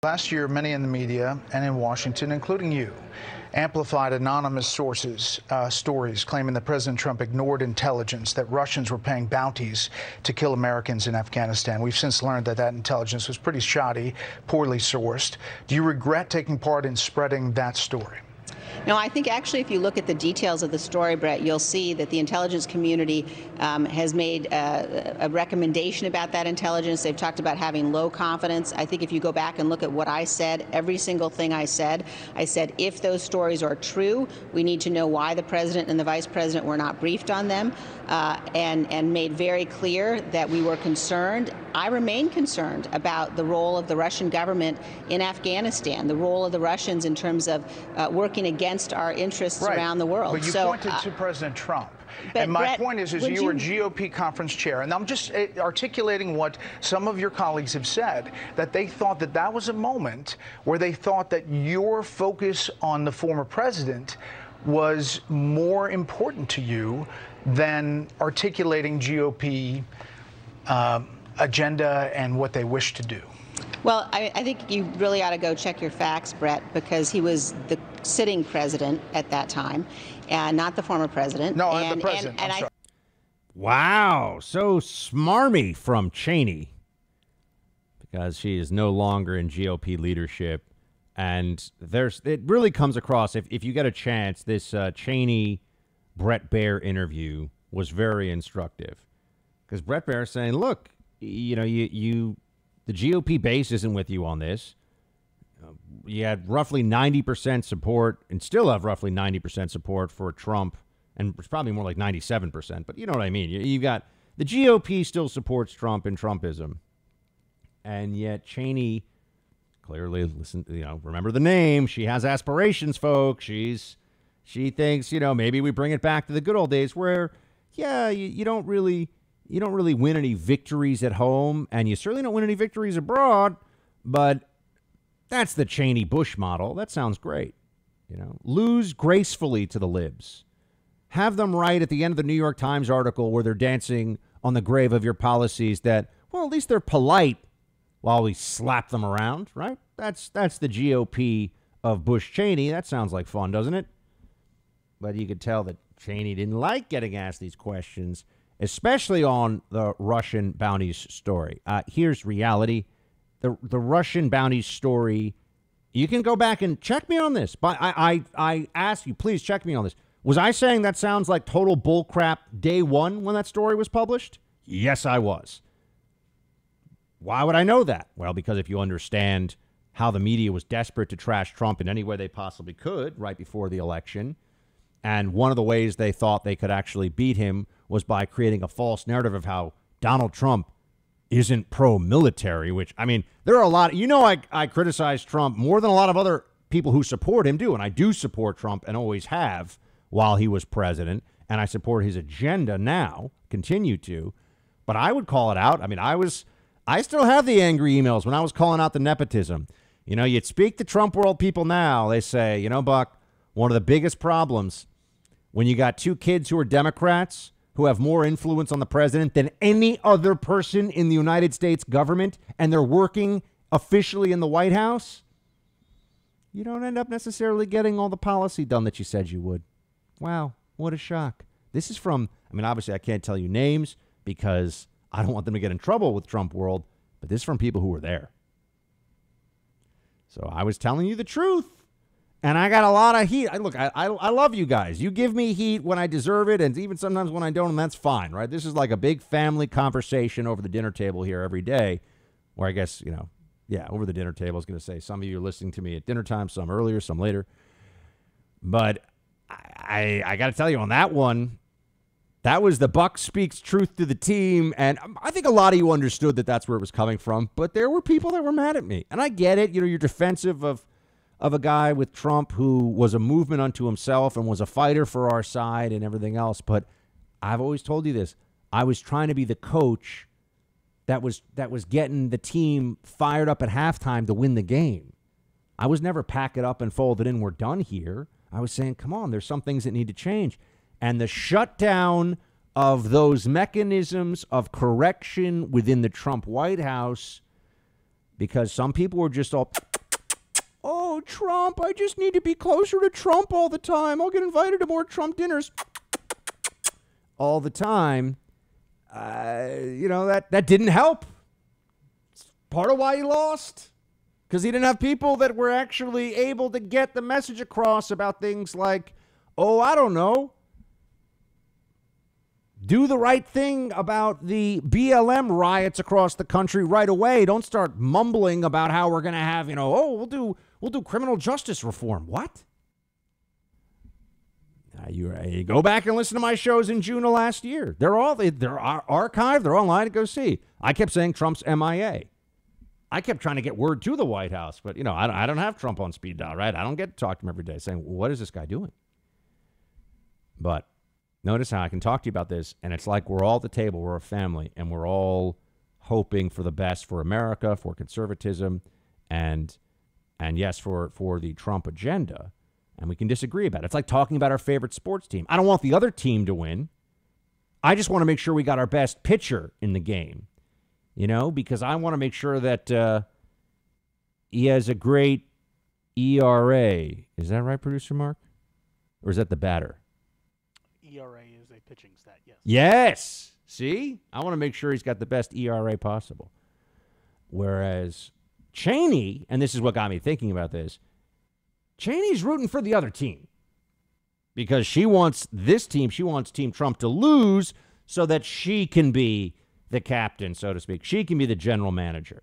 Last year, many in the media and in Washington, including you, amplified anonymous sources' stories claiming that President Trump ignored intelligence that Russians were paying bounties to kill Americans in Afghanistan. We've since learned that that intelligence was pretty shoddy, poorly sourced. Do you regret taking part in spreading that story? No, I think actually if you look at the details of the story, Brett, you'll see that the intelligence community has made a recommendation about that intelligence. They've talked about having low confidence. I think if you go back and look at what I said, every single thing I said if those stories are true, we need to know why the president and the vice president were not briefed on them, and made very clear that we were concerned. I remain concerned about the role of the Russian government in Afghanistan, the role of the Russians in terms of working against our interests around the world. But you pointed to President Trump. And my point is you were GOP conference chair, and I'm just articulating what some of your colleagues have said, that they thought that that was a moment where they thought that your focus on the former president was more important to you than articulating GOP agenda and what they wish to do. Well, I think you really ought to go check your facts, Brett, because he was the sitting president at that time, and not the former president. No, the president. I'm sorry. Wow, so smarmy from Cheney, because she is no longer in GOP leadership. And it really comes across, if you get a chance, this Cheney Brett Baer interview was very instructive, because Brett Baer is saying, look, the GOP base isn't with you on this. You had roughly 90% support, and still have roughly 90% support for Trump, and it's probably more like 97%, but you know what I mean. You've got the GOP still supports Trump and Trumpism, and yet Cheney clearly, remember the name. She has aspirations, folks. She thinks, maybe we bring it back to the good old days where, you don't really win any victories at home, and you certainly don't win any victories abroad, but that's the Cheney-Bush model. That sounds great. Lose gracefully to the libs. Have them write at the end of the New York Times article where they're dancing on the grave of your policies that, well, at least they're polite while we slap them around, right? That's the GOP of Bush-Cheney. That sounds like fun, doesn't it? But you could tell that Cheney didn't like getting asked these questions, especially on the Russian bounties story. Here's reality. The Russian bounties story, you can go back and check me on this, but I ask you, please check me on this. Was I saying that sounds like total bullcrap day one when that story was published? Yes, I was. Why would I know that? Well, because if you understand how the media was desperate to trash Trump in any way they possibly could right before the election, and one of the ways they thought they could actually beat him was by creating a false narrative of how Donald Trump isn't pro-military, which, I mean, there are a lot. I criticize Trump more than a lot of other people who support him do, and I do support Trump and always have while he was president, and I support his agenda now, continue to, but I would call it out. I mean, I still have the angry emails when I was calling out the nepotism. You'd speak to Trump world people now, they say, Buck, one of the biggest problems when you got two kids who are Democrats who have more influence on the president than any other person in the United States government, and they're working officially in the White House, you don't end up necessarily getting all the policy done that you said you would. Wow, what a shock. This is from, obviously I can't tell you names because I don't want them to get in trouble with Trump world, but this is from people who were there. So I was telling you the truth. And I got a lot of heat. Look, I love you guys. You give me heat when I deserve it, and even sometimes when I don't, and that's fine, right? This is like a big family conversation over the dinner table here every day, where I guess, over the dinner table, I was going to say some of you are listening to me at dinner time, some earlier, some later. But I got to tell you, on that one, that was the Buck speaks truth to the team, and I think a lot of you understood that that's where it was coming from, but there were people that were mad at me. And I get it. You're defensive of a guy with Trump who was a movement unto himself and was a fighter for our side and everything else. But I've always told you this. I was trying to be the coach that was getting the team fired up at halftime to win the game. I was never pack it up and fold it in. We're done here. I was saying, come on, there's some things that need to change. And the shutdown of those mechanisms of correction within the Trump White House, because some people were just all Trump. I just need to be closer to Trump all the time. I'll get invited to more Trump dinners all the time. That didn't help. It's part of why he lost. Because he didn't have people that were actually able to get the message across about things like, oh, I don't know, do the right thing about the BLM riots across the country right away. Don't start mumbling about how we're going to have, we'll do criminal justice reform. What? You go back and listen to my shows in June of last year. They're archived. They're online to go see. I kept saying Trump's MIA. I kept trying to get word to the White House, but, I don't have Trump on speed dial, right? I don't get to talk to him every day saying, what is this guy doing? But notice how I can talk to you about this, and it's like we're all at the table. We're a family, and we're all hoping for the best for America, for conservatism, and yes, for the Trump agenda. And we can disagree about it. It's like talking about our favorite sports team. I don't want the other team to win. I just want to make sure we got our best pitcher in the game, because I want to make sure that he has a great ERA. Is that right, producer Mark? Or is that the batter? ERA is a pitching stat, yes. Yes. See? I want to make sure he's got the best ERA possible. Whereas Cheney, and this is what got me thinking about this, Cheney's rooting for the other team because she wants Team Trump to lose so that she can be the captain, so to speak. She can be the general manager.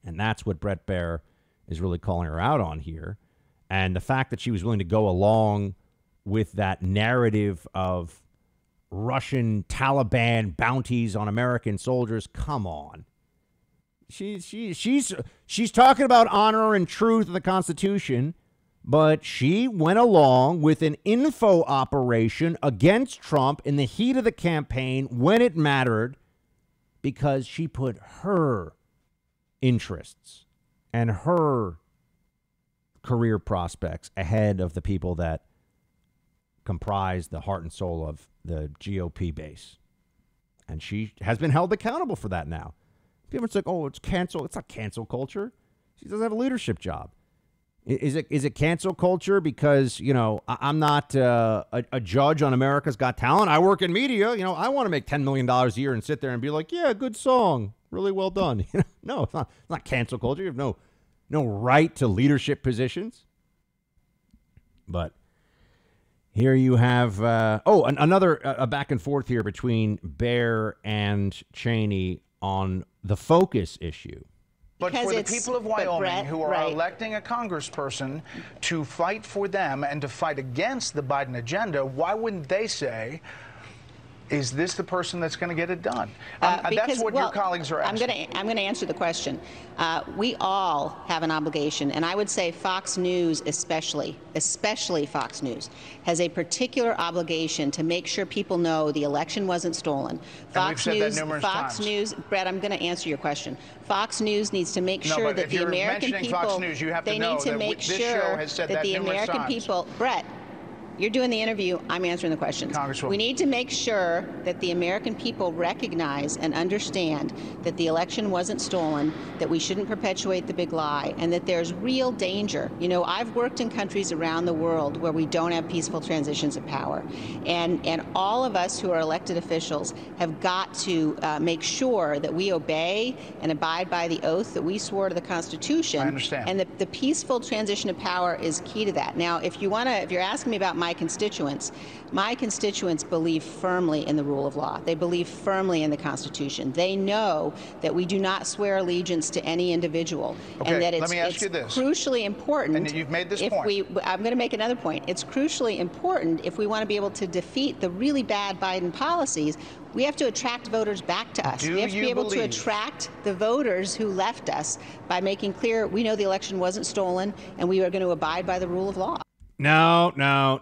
And that's what Brett Baer is really calling her out on here. And the fact that she was willing to go along with that narrative of Russian Taliban bounties on American soldiers, come on. She's talking about honor and truth of the Constitution, but she went along with an info operation against Trump in the heat of the campaign when it mattered because she put her interests and her career prospects ahead of the people that comprise the heart and soul of the GOP base. And she has been held accountable for that now. People are like, oh, it's cancel. It's not cancel culture. She doesn't have a leadership job. Is it cancel culture because, I'm not a judge on America's Got Talent. I work in media. I want to make $10 million a year and sit there and be like, yeah, good song. Really well done. No, it's not cancel culture. You have no right to leadership positions. But here you have, another back and forth here between Baer and Cheney on the focus issue. But for the people of Wyoming who are electing a congressperson to fight for them and to fight against the Biden agenda, why wouldn't they say, is this the person that's going to get it done? That's what your colleagues are asking. I'm going to answer the question. We all have an obligation, and I would say Fox News especially Fox News, has a particular obligation to make sure people know the election wasn't stolen. Fox News, Brett, I'm going to answer your question. Fox News needs to make sure that the American people, they need to make sure that the American people, Brett, you're doing the interview. I'm answering the questions. We need to make sure that the American people recognize and understand that the election wasn't stolen, that we shouldn't perpetuate the big lie, and that there's real danger. I've worked in countries around the world where we don't have peaceful transitions of power. And all of us who are elected officials have got to make sure that we obey and abide by the oath that we swore to the Constitution. I understand. And the peaceful transition of power is key to that. Now, if you're asking me about my constituents believe firmly in the rule of law. They believe firmly in the Constitution. They know that we do not swear allegiance to any individual, and that it's crucially important. And you've made this point. I'm going to make another point. It's crucially important if we want to be able to defeat the really bad Biden policies. We have to attract voters back to us. We have to be able to attract the voters who left us by making clear we know the election wasn't stolen and we are going to abide by the rule of law. No. I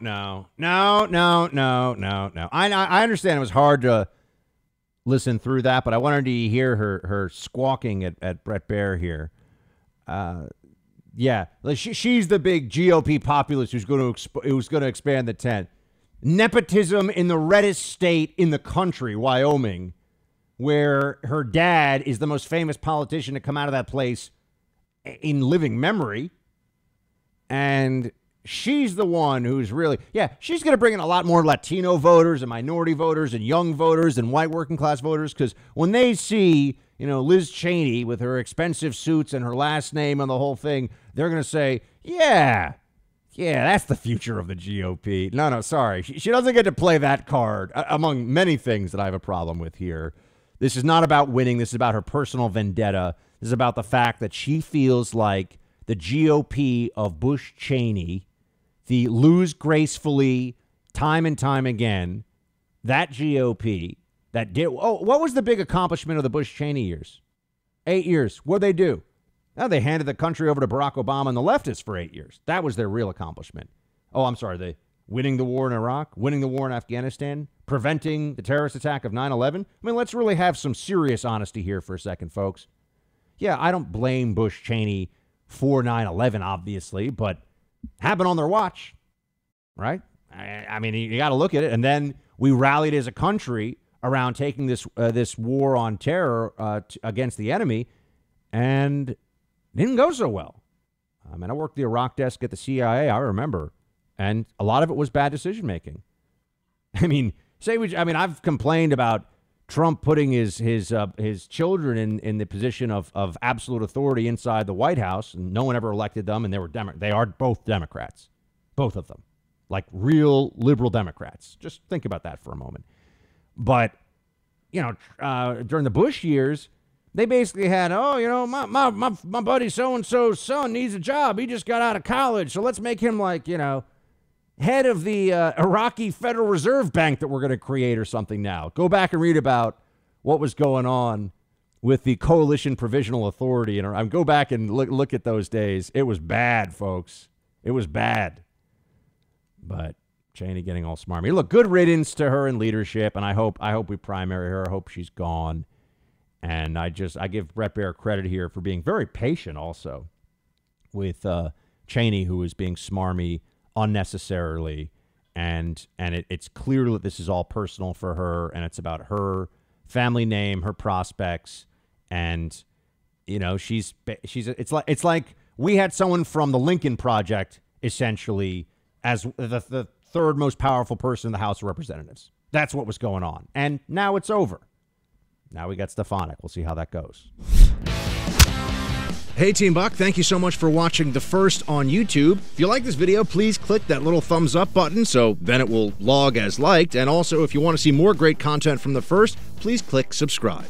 understand it was hard to listen through that, but I wanted to hear her squawking at Brett Baer here. Yeah, she's the big GOP populist who's going to expand the tent. Nepotism in the reddest state in the country, Wyoming, where her dad is the most famous politician to come out of that place in living memory. And she's the one who's really, she's going to bring in a lot more Latino voters and minority voters and young voters and white working class voters, because when they see, Liz Cheney with her expensive suits and her last name and the whole thing, they're going to say, yeah, that's the future of the GOP. No, sorry. She doesn't get to play that card, among many things that I have a problem with here. This is not about winning. This is about her personal vendetta. This is about the fact that she feels like the GOP of Bush-Cheney, the lose gracefully time and time again, that GOP that did. Oh, what was the big accomplishment of the Bush-Cheney years? 8 years. What'd they do? Now they handed the country over to Barack Obama and the leftists for 8 years. That was their real accomplishment. Oh, I'm sorry. They winning the war in Iraq, winning the war in Afghanistan, preventing the terrorist attack of 9/11. I mean, let's really have some serious honesty here for a second, folks. Yeah, I don't blame Bush-Cheney for 9/11, obviously, but happened on their watch, right? I mean, you got to look at it. And then we rallied as a country around taking this war on terror against the enemy, and it didn't go so well. I mean, I worked the Iraq desk at the CIA, I remember, and a lot of it was bad decision making. I mean, I've complained about Trump putting his children in the position of absolute authority inside the White House, and no one ever elected them, and they are both Democrats, both of them, like real liberal Democrats. Just think about that for a moment. But during the Bush years, they basically had, my buddy so-and-so's son needs a job. He just got out of college, so let's make him head of the Iraqi Federal Reserve Bank that we're going to create or something now. Go back and read about what was going on with the Coalition Provisional Authority. And go back and look at those days. It was bad, folks. It was bad. But Cheney getting all smarmy. Look, good riddance to her in leadership, and I hope we primary her. I hope she's gone. And I give Brett Baer credit here for being very patient also with Cheney, who is being smarmy unnecessarily, and it's clear that this is all personal for her, and it's about her family name, her prospects, and it's like we had someone from the Lincoln Project essentially as the third most powerful person in the House of Representatives. That's what was going on, and now it's over. Now we got Stefanik. We'll see how that goes. Hey, Team Buck, thank you so much for watching The First on YouTube. If you like this video, please click that little thumbs up button so then it will log as liked. And also, if you want to see more great content from The First, please click subscribe.